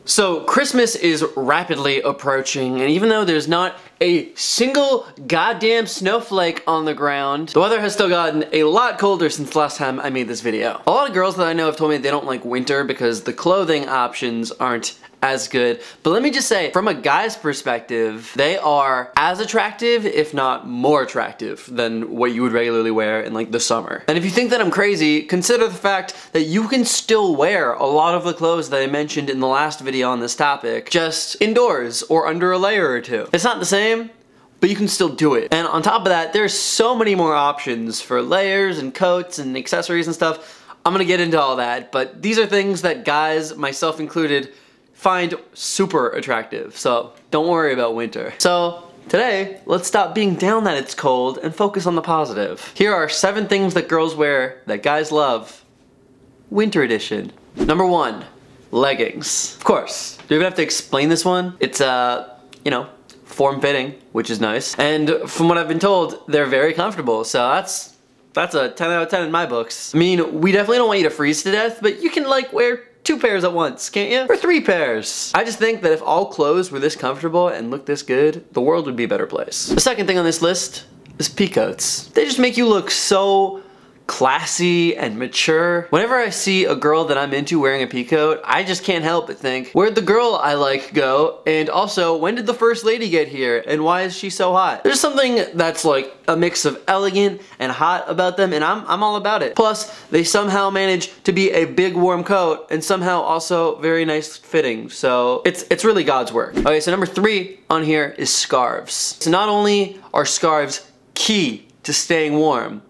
So Christmas is rapidly approaching, and even though there's not a single goddamn snowflake on the ground, the weather has still gotten a lot colder since the last time I made this video. A lot of girls that I know have told me they don't like winter because the clothing options aren't as good. But let me just say, from a guy's perspective, they are as attractive, if not more attractive, than what you would regularly wear in like the summer. And if you think that I'm crazy, consider the fact that you can still wear a lot of the clothes that I mentioned in the last video on this topic, just indoors or under a layer or two. It's not the same, but you can still do it. And on top of that, there's so many more options for layers and coats and accessories and stuff. I'm gonna get into all that, but these are things that guys, myself included, find super attractive, so don't worry about winter. So today, let's stop being down that it's cold and focus on the positive. Here are 7 things that girls wear that guys love. Winter edition. Number 1, leggings. Of course, do you even have to explain this one? It's you know, form-fitting, which is nice. And from what I've been told, they're very comfortable, so that's a 10 out of 10 in my books. I mean, we definitely don't want you to freeze to death, but you can like wear 2 pairs at once, can't you? Or 3 pairs. I just think that if all clothes were this comfortable and looked this good, the world would be a better place. The second thing on this list is peacoats. They just make you look so classy and mature. Whenever I see a girl that I'm into wearing a peacoat, I just can't help but think, where'd the girl I like go? And also, when did the first lady get here? And why is she so hot? There's something that's like a mix of elegant and hot about them, and I'm all about it. Plus, they somehow manage to be a big warm coat and somehow also very nice fitting. So it's really God's work. Okay, so number 3 on here is scarves. So not only are scarves key to staying warm,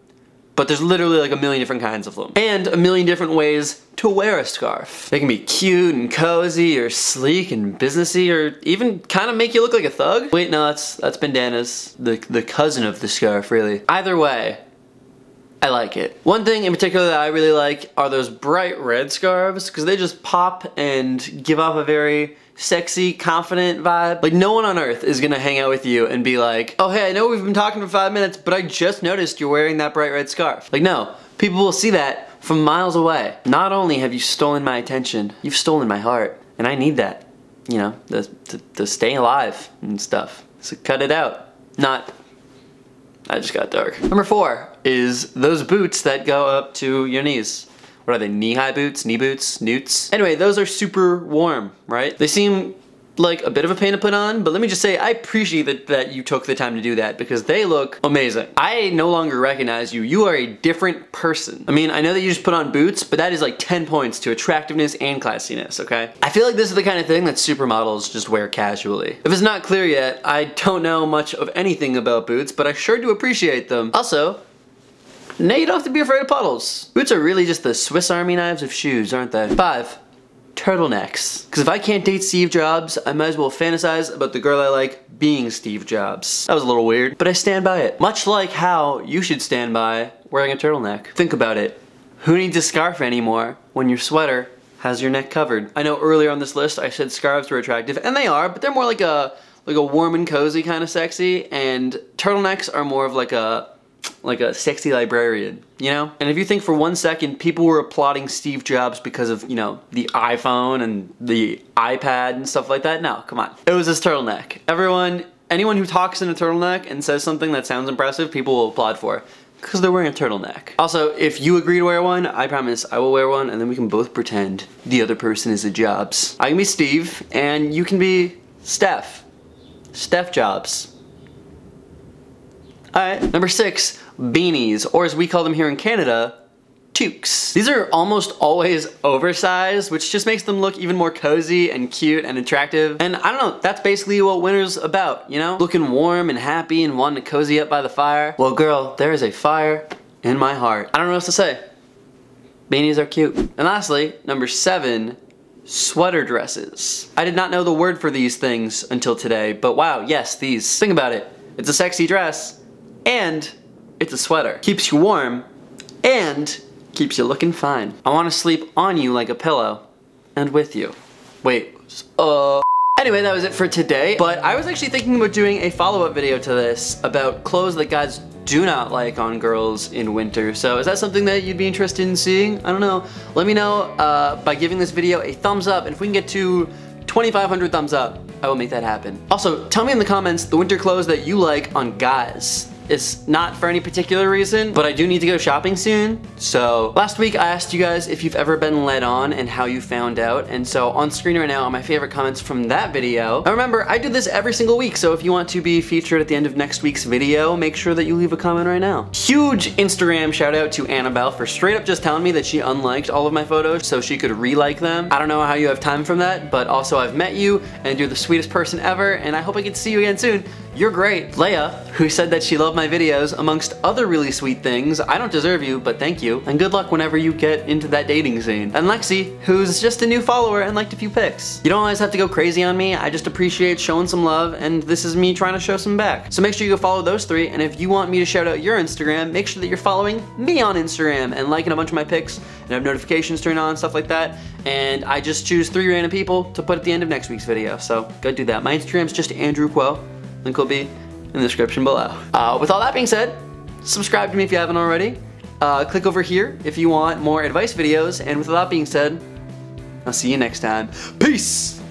but there's literally like a million different kinds of them. And a million different ways to wear a scarf. They can be cute and cozy or sleek and businessy or even kind of make you look like a thug. Wait, no, that's bandanas. The cousin of the scarf, really. Either way, I like it. One thing in particular that I really like are those bright red scarves because they just pop and give off a very sexy, confident vibe. Like no one on earth is gonna hang out with you and be like, oh hey, I know we've been talking for 5 minutes, but I just noticed you're wearing that bright red scarf. Like no, people will see that from miles away. Not only have you stolen my attention, you've stolen my heart. And I need that, you know, to stay alive and stuff. So cut it out. Not, I just got dark. Number 4 is those boots that go up to your knees. What are they, knee-high boots, knee boots, newts? Anyway, those are super warm, right? They seem like a bit of a pain to put on, but let me just say, I appreciate that you took the time to do that because they look amazing. I no longer recognize you. You are a different person. I mean, I know that you just put on boots, but that is like 10 points to attractiveness and classiness, okay? I feel like this is the kind of thing that supermodels just wear casually. If it's not clear yet, I don't know much of anything about boots, but I sure do appreciate them. Also, now you don't have to be afraid of puddles. Boots are really just the Swiss Army knives of shoes, aren't they? 5, turtlenecks. Because if I can't date Steve Jobs, I might as well fantasize about the girl I like being Steve Jobs. That was a little weird, but I stand by it. Much like how you should stand by wearing a turtleneck. Think about it. Who needs a scarf anymore when your sweater has your neck covered? I know earlier on this list I said scarves were attractive, and they are, but they're more like a warm and cozy kind of sexy, and turtlenecks are more of like a sexy librarian, you know? And if you think for 1 second people were applauding Steve Jobs because of, you know, the iPhone and the iPad and stuff like that, no, come on. It was his turtleneck. Anyone who talks in a turtleneck and says something that sounds impressive, people will applaud for. Because they're wearing a turtleneck. Also, if you agree to wear one, I promise I will wear one and then we can both pretend the other person is a Jobs. I can be Steve and you can be Steph. Steph Jobs. Alright, number 6, beanies, or as we call them here in Canada, toques. These are almost always oversized, which just makes them look even more cozy and cute and attractive. And I don't know, that's basically what winter's about, you know? Looking warm and happy and wanting to cozy up by the fire. Well girl, there is a fire in my heart. I don't know what else to say. Beanies are cute. And lastly, number 7, sweater dresses. I did not know the word for these things until today, but wow, yes, these. Think about it. It's a sexy dress. And it's a sweater. Keeps you warm and keeps you looking fine. I want to sleep on you like a pillow and with you. Wait, Anyway, that was it for today, but I was actually thinking about doing a follow-up video to this about clothes that guys do not like on girls in winter. So is that something that you'd be interested in seeing? I don't know. Let me know by giving this video a thumbs up, and if we can get to 2,500 thumbs up, I will make that happen. Also, tell me in the comments the winter clothes that you like on guys. It's not for any particular reason, but I do need to go shopping soon. So last week I asked you guys if you've ever been led on and how you found out. And so on screen right now are my favorite comments from that video. Now remember, I do this every single week. So if you want to be featured at the end of next week's video, make sure that you leave a comment right now. Huge Instagram shout out to Annabelle for straight up just telling me that she unliked all of my photos so she could re-like them. I don't know how you have time from that, but also I've met you and you're the sweetest person ever. And I hope I get to see you again soon. You're great. Leia, who said that she loved my videos, amongst other really sweet things. I don't deserve you, but thank you. And good luck whenever you get into that dating scene. And Lexi, who's just a new follower and liked a few pics. You don't always have to go crazy on me. I just appreciate showing some love, and this is me trying to show some back. So make sure you go follow those three, and if you want me to shout out your Instagram, make sure that you're following me on Instagram and liking a bunch of my pics and have notifications turned on, stuff like that. And I just choose 3 random people to put at the end of next week's video. So go do that. My Instagram's just Andrew Quo. Link will be in the description below. With all that being said, subscribe to me if you haven't already. Click over here if you want more advice videos. And with all that being said, I'll see you next time. Peace!